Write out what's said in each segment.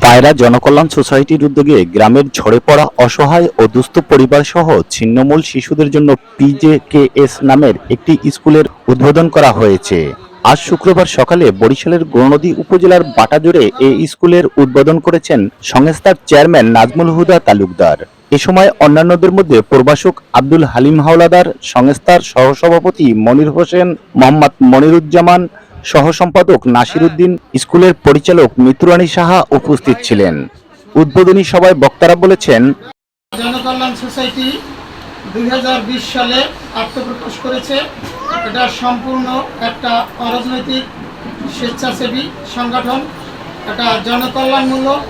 পায়রা জনকল্যাণ সোসাইটির উদ্যোগে গ্রামের ঝরে পড়া অসহায় ও দুস্থ পরিবার সহ ছিন্নমূল শিশুদের জন্য পিজেকেএস নামের একটি স্কুলের উদ্বোধন করা হয়েছে। আজ শুক্রবার সকালে বরিশালের গৌরনদী উপজেলার বাটাজোরে এই স্কুলের উদ্বোধন করেছেন সংস্থার চেয়ারম্যান নাজমুল হুদা তালুকদার। এ সময় অন্যান্যদের মধ্যে প্রভাষক আব্দুল হালিম হাওলাদার, সংস্থার সহসভাপতি মনির হোসেন, মোহাম্মদ মনিরুজ্জামান, সহ সম্পাদক নাসির উদ্দিন, স্কুলের পরিচালক মিত্রানী সাহা উপস্থিত ছিলেন। উদ্বোধনী সভায় বক্তারা বলেছেন, জনকল্যাণ সোসাইটি 2020 সালে আত্মপ্রকাশ করেছে। এটা সম্পূর্ণ একটা অরাজনৈতিক স্বেচ্ছাসেবী সংগঠন, এটা জনকল্যাণমূলক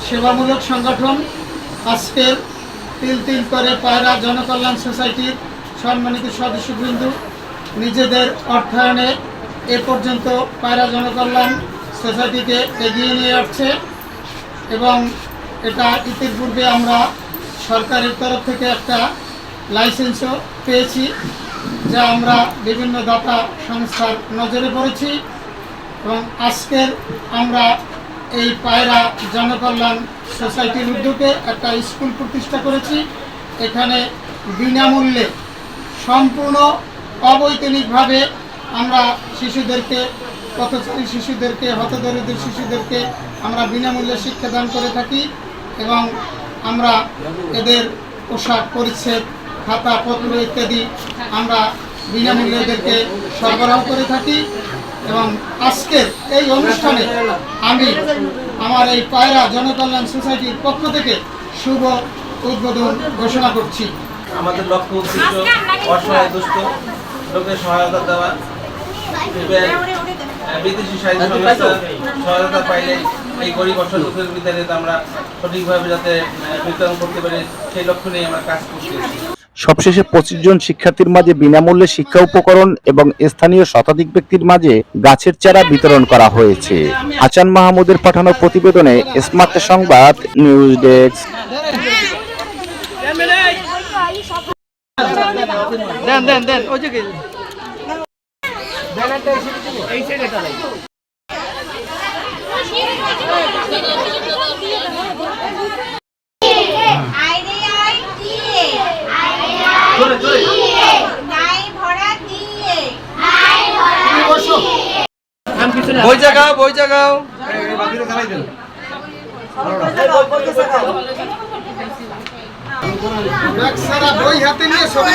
সেবামূলক সংগঠন। আজকের তিল তিল করে পায়রা জনকল্যাণ সোসাইটির সম্মানিত সদস্যবৃন্দ নিজেদের অর্থায়নে এ পর্যন্ত পায়রা জনকল্যাণ সোসাইটিকে এগিয়ে নিয়ে আসছে এবং এটা ইতিপূর্বে আমরা সরকারের তরফ থেকে একটা লাইসেন্সও পেয়েছি, যা আমরা বিভিন্ন দাতা সংস্থার নজরে পড়েছি এবং আজকের আমরা এই পায়রা জনকল্যাণ সোসাইটির উদ্যোগে একটা স্কুল প্রতিষ্ঠা করেছি। এখানে বিনামূল্যে সম্পূর্ণ অবৈতনিকভাবে আমরা শিশুদেরকে, পথচারী শিশুদেরকে, হতদরিদ্র শিশুদেরকে আমরা বিনামূল্যে শিক্ষাদান করে থাকি এবং আমরা এদের পোশাক পরিচ্ছদ, খাতা পত্র ইত্যাদি আমরা বিনামূল্যে এদেরকে সরবরাহ করে থাকি এবং আজকের এই অনুষ্ঠানে আমি আমার এই পায়রা জনকল্যাণ সোসাইটির পক্ষ থেকে শুভ উদ্বোধন ঘোষণা করছি। আমাদের লক্ষ্য উদ্দেশ্য অসহায় দুস্থ লোকের সহায়তা দেওয়া। বিদেশি সাহিত্য সংস্থা সহায়তা পাইলে এই গরিব অসহায় লোকের ভিতরে আমরা সঠিকভাবে যাতে বিতরণ করতে পারি, সেই লক্ষ্য নিয়ে আমরা কাজ করছি। সবশেষে 25 জন শিক্ষার্থীর মাঝে বিনামূল্যে শিক্ষা উপকরণ এবং স্থানীয় শতাধিক ব্যক্তির মাঝে গাছের চারা বিতরণ করা হয়েছে। হাসান মাহমুদের পাঠানো প্রতিবেদনে স্মার্ট সংবাদ নিউজ ডেস্ক। বই জাগাও, বই জাগাও। বই হাতে নিয়ে সবাই